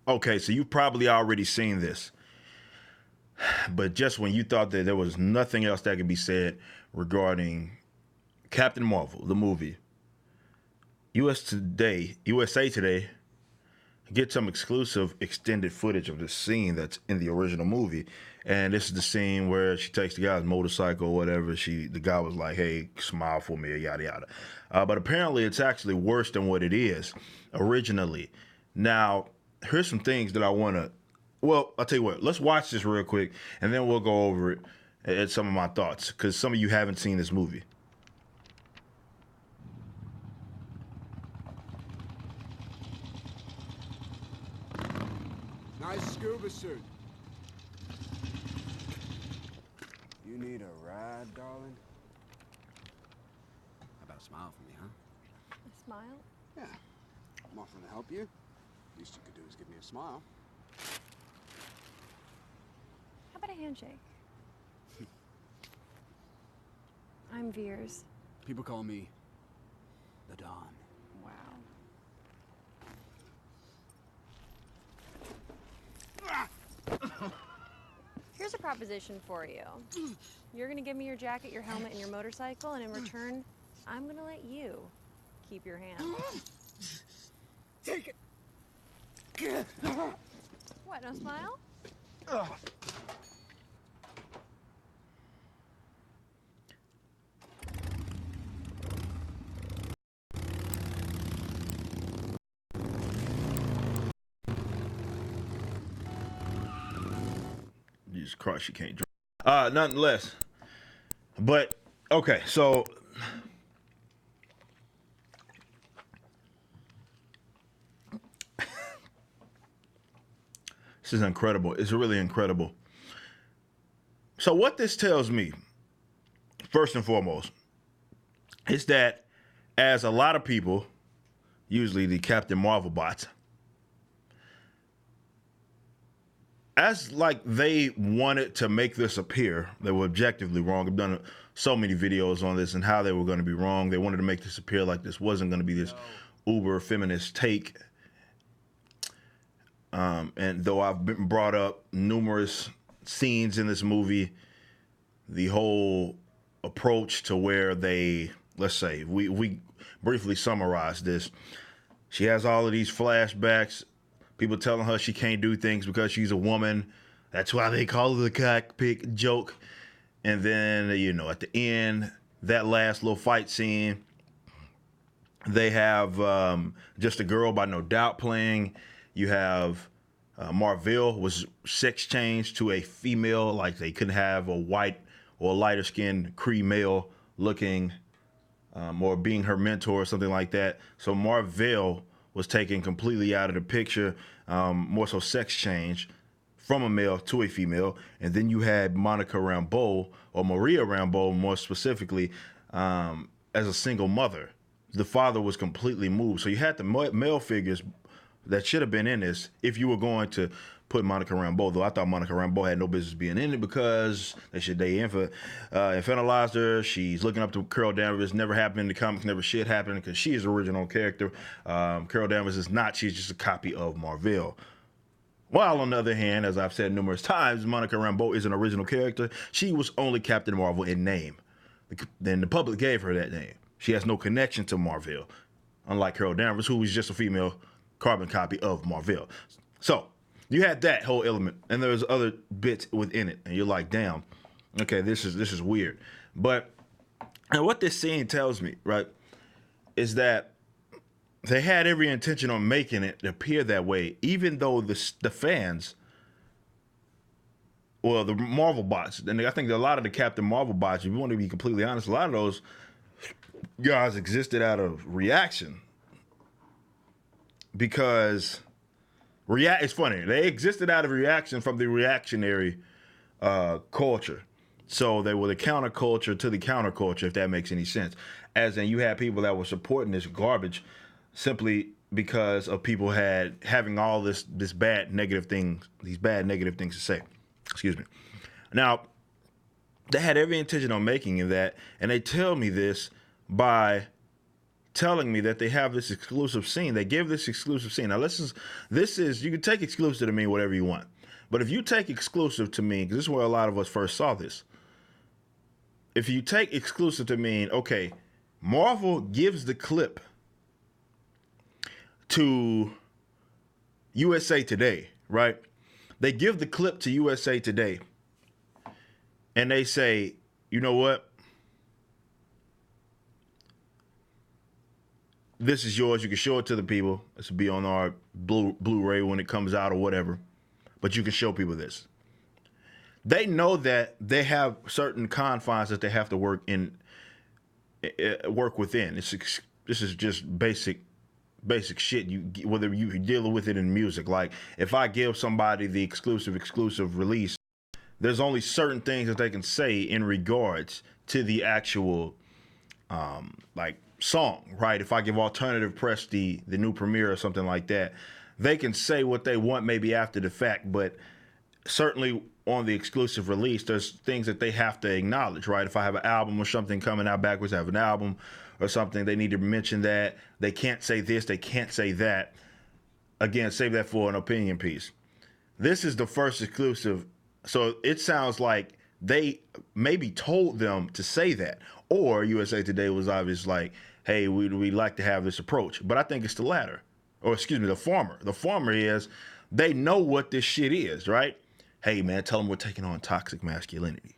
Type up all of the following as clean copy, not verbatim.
Okay, so you've probably already seen this, but just when you thought that there was nothing else that could be said regarding Captain Marvel, the movie, USA Today, get some exclusive extended footage of this scene that's in the original movie. And this is the scene where she takes the guy's motorcycle or whatever. The guy was like, "Hey, smile for me," or yada yada. But apparently, it's actually worse than what it is originally. Now, here's some things that I want to. Well, I'll tell you what. Let's watch this real quick, and then we'll go over it and some of my thoughts, because some of you haven't seen this movie. Nice scuba suit. You need a ride, darling? How about a smile for me, huh? A smile? Yeah. I'm offering to help you. Least you could do is give me a smile. How about a handshake? I'm Veers. People call me the Don. Wow. Here's a proposition for you. You're gonna give me your jacket, your helmet, and your motorcycle, and in return, I'm gonna let you keep your hand. Take it. What, no smile? Jesus Christ, you can't drive. Nothing less. But okay, so this is incredible. It's really incredible. So what this tells me, first and foremost, is that as a lot of people, usually the Captain Marvel bots, as like they wanted to make this appear, they were objectively wrong. I've done so many videos on this and how they were going to be wrong. They wanted to make this appear like this wasn't going to be this uber feminist take. And though I've been brought up numerous scenes in this movie, the whole approach to where they, let's say, we briefly summarize this. She has all of these flashbacks, people telling her she can't do things because she's a woman. That's why they call it the cockpit joke. And then, at the end, that last little fight scene, they have just a girl by No Doubt playing. You have Marvel was sex changed to a female, like they couldn't have a white or lighter skinned Cree male looking or being her mentor or something like that. So Marvel was taken completely out of the picture, more so sex change from a male to a female. And then you had Monica Rambeau, or Maria Rambeau more specifically, as a single mother. The father was completely moved. So you had the male figures that should have been in this if you were going to put Monica Rambeau, though I thought Monica Rambeau had no business being in it because they infantilized her. She's looking up to Carol Danvers. Never happened in the comics, never should happen because she is the original character. Carol Danvers is not. She's just a copy of Marvel. While on the other hand, as I've said numerous times, Monica Rambeau is an original character. She was only Captain Marvel in name. Then the public gave her that name. She has no connection to Marvel, unlike Carol Danvers, who was just a female carbon copy of Marvel. So you had that whole element, and there's other bits within it, and you're like, damn, okay, this is weird. But and what this scene tells me, right, is that they had every intention on making it appear that way, even though the fans, well, the Marvel bots, and I think that a lot of the Captain Marvel bots, if you want to be completely honest, a lot of those guys existed out of reaction. Because it's funny. They existed out of reaction from the reactionary culture. So they were the counterculture to the counterculture, if that makes any sense. As in, you had people that were supporting this garbage simply because of people having all these bad negative things to say. Excuse me. Now, they had every intention on making that, and they tell me this by telling me that they have this exclusive scene. They give this exclusive scene. Now, this is you can take exclusive to mean whatever you want. But if you take exclusive to mean, because this is where a lot of us first saw this. If you take exclusive to mean, okay, Marvel gives the clip to USA Today, right? They give the clip to USA Today and they say, you know what? This is yours. You can show it to the people. This will be on our Blu-ray when it comes out or whatever. But you can show people this. They know that they have certain confines that they have to work within. This is just basic shit. Whether you deal with it in music, like if I give somebody the exclusive release, there's only certain things that they can say in regards to the actual like song, right? If I give Alternative Press the new premiere or something like that, they can say what they want maybe after the fact, but certainly on the exclusive release, there's things that they have to acknowledge, right? If I have an album or something coming out backwards, I have an album or something, they need to mention that. They can't say this, they can't say that. Again, save that for an opinion piece. This is the first exclusive, so it sounds like they maybe told them to say that, or USA Today was obvious like, hey, we'd like to have this approach. But I think it's the latter. Or excuse me, the former. The former is they know what this shit is, right? Hey, man, tell them we're taking on toxic masculinity.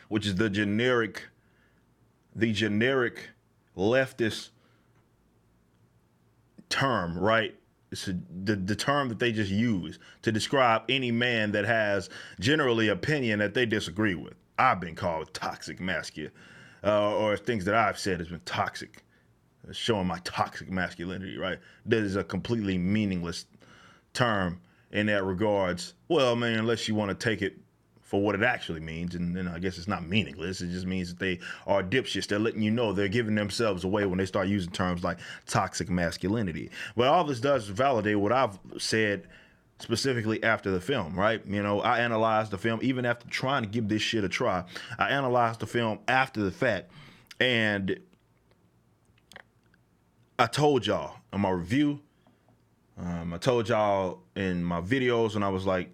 Which is the generic leftist term, right? It's the term that they just use to describe any man that has generally opinion that they disagree with. I've been called toxic masculine, or things that I've said has been toxic. Showing my toxic masculinity, right? That is a completely meaningless term in that regards. Well, I mean, unless you want to take it for what it actually means, and then I guess it's not meaningless. It just means that they are dipshits. They're letting you know they're giving themselves away when they start using terms like toxic masculinity. But all this does is validate what I've said specifically after the film, right? You know, I analyzed the film even after trying to give this shit a try. I analyzed the film after the fact, and I told y'all in my review, I told y'all in my videos when I was like,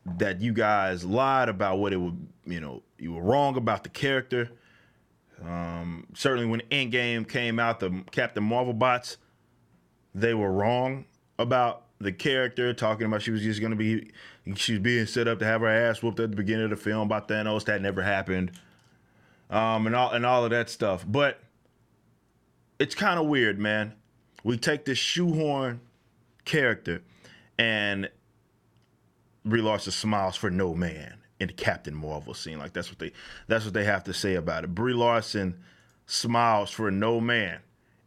that you guys lied about what it would, you know, you were wrong about the character. Certainly when Endgame came out, the Captain Marvel bots, they were wrong about the character, talking about she was being set up to have her ass whooped at the beginning of the film by Thanos. That never happened. And all of that stuff. But it's kind of weird, man. We take this shoehorn character and Brie Larson smiles for no man in the Captain Marvel scene. Like that's what they have to say about it. Brie Larson smiles for no man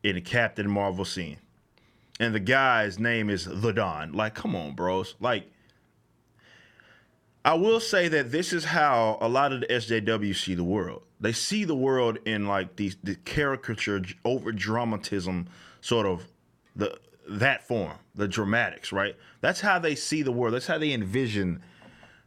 in the Captain Marvel scene. And the guy's name is The Don. Like, come on, bros. Like, I will say that this is how a lot of the SJW see the world. They see the world in like the caricature, over dramatism, sort of that form, the dramatics, right? That's how they see the world. That's how they envision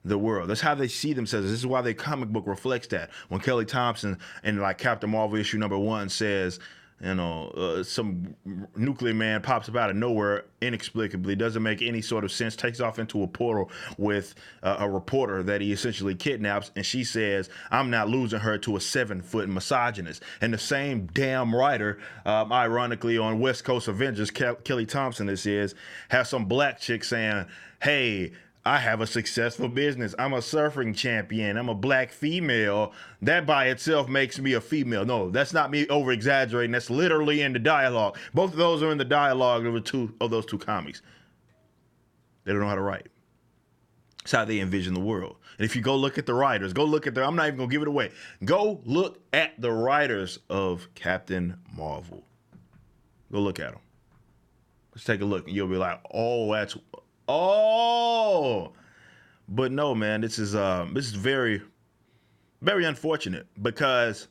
the world. That's how they see themselves. This is why their comic book reflects that. When Kelly Thompson in like Captain Marvel issue #1 says, you know, some nuclear man pops up out of nowhere inexplicably, doesn't make any sort of sense, takes off into a portal with a reporter that he essentially kidnaps, and she says, I'm not losing her to a 7-foot misogynist. And the same damn writer, ironically, on West Coast Avengers, Kelly Thompson, this is, has some black chick saying, hey, I have a successful business. I'm a surfing champion. I'm a black female. That by itself makes me a female. No, that's not me over exaggerating. That's literally in the dialogue. Both of those are in the dialogue of those two comics. They don't know how to write. It's how they envision the world. And if you go look at the writers, I'm not even going to give it away. Go look at the writers of Captain Marvel. Go look at them. Let's take a look. And you'll be like, but no, man, this is very, very unfortunate, because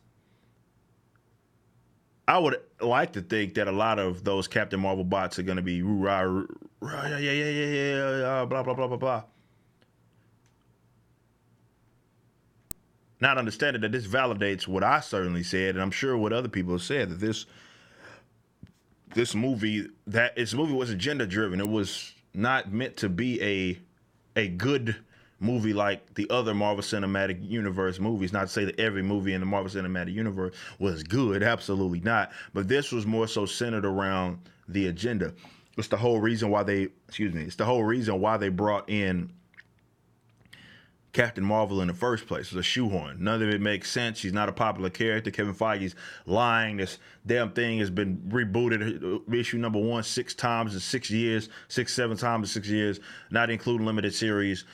I would like to think that a lot of those Captain Marvel bots are going to be blah, blah, blah, blah, blah. not understanding that this validates what I certainly said, and I'm sure what other people have said, that this movie was agenda driven. It was not meant to be a good movie like the other Marvel Cinematic Universe movies. Not to say that every movie in the Marvel Cinematic Universe was good, absolutely not. But this was more so centered around the agenda. It's the whole reason why they brought in Captain Marvel in the first place. It was a shoehorn. None of it makes sense. She's not a popular character. Kevin Feige's lying. This damn thing has been rebooted, issue number 1, 6 times in 6 years, 7 times in 6 years, not including limited series.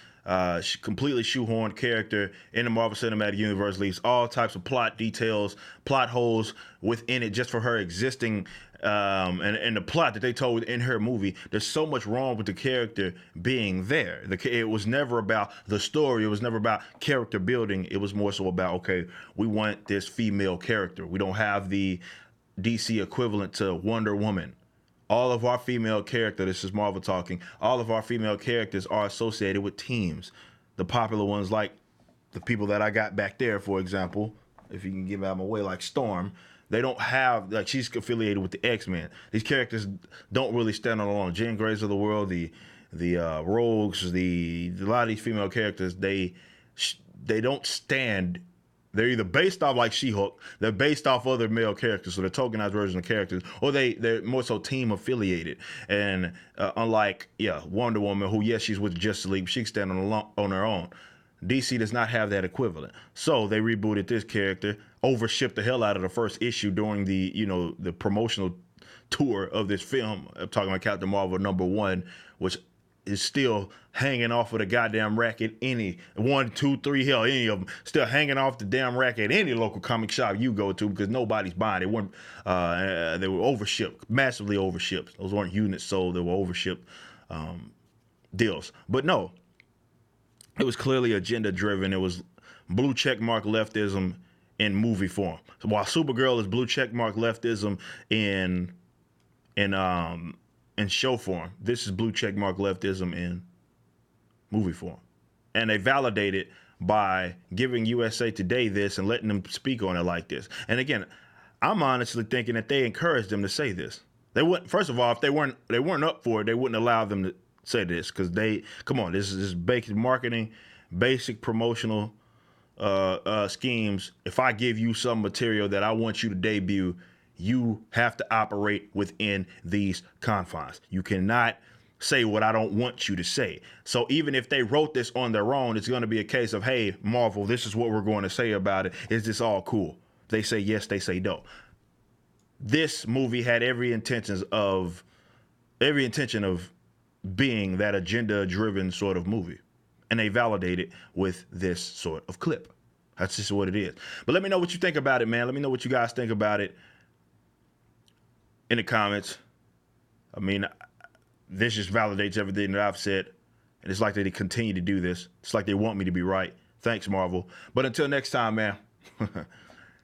Completely shoehorned character in the Marvel Cinematic Universe, leaves all types of plot details, plot holes within it just for her existing. And the plot that they told in her movie, there's so much wrong with the character being there. It was never about the story. It was never about character building. It was more so about, okay, we want this female character. We don't have the DC equivalent to Wonder Woman. All of our female characters, this is Marvel talking, all of our female characters are associated with teams. The popular ones, like the people that I got back there, for example, if you can give out my way, like Storm, they don't have, like, she's affiliated with the X-Men. These characters don't really stand on their own. Jean Greys of the world, the Rogues, a lot of these female characters, they don't stand. They're either based off like She-Hulk, they're based off other male characters, so they're tokenized versions of characters, or they're more so team affiliated. And unlike Wonder Woman, who yes she's with Justice League, she can stand on her own. DC does not have that equivalent, so they rebooted this character, overshipped the hell out of the first issue during the promotional tour of this film. I'm talking about Captain Marvel #1, which is still hanging off of the goddamn rack at any 1, 2, 3, hell, any of them still hanging off the damn rack at any local comic shop you go to, because nobody's buying it. They were overshipped, massively overshipped. Those weren't units sold; they were overshipped deals. But no, it was clearly agenda driven. It was blue check mark leftism in movie form. So while Supergirl is blue check mark leftism in show form, this is blue check mark leftism in movie form. And they validate it by giving USA Today this and letting them speak on it like this. And again, I'm honestly thinking that they encouraged them to say this. They wouldn't, first of all, if they weren't up for it, they wouldn't allow them to say this, because this is basic marketing, basic promotional schemes. If I give you some material that I want you to debut, you have to operate within these confines. You cannot say what I don't want you to say. So even if they wrote this on their own, it's going to be a case of, hey, Marvel, this is what we're going to say about it. Is this all cool? They say yes, they say no. This movie had every intention of being that agenda-driven sort of movie, and they validate it with this sort of clip. That's just what it is. But let me know what you think about it, man. Let me know what you guys think about it in the comments. I mean, this just validates everything that I've said, and it's like they continue to do this. It's like they want me to be right. Thanks, Marvel. But until next time, man,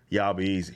y'all be easy.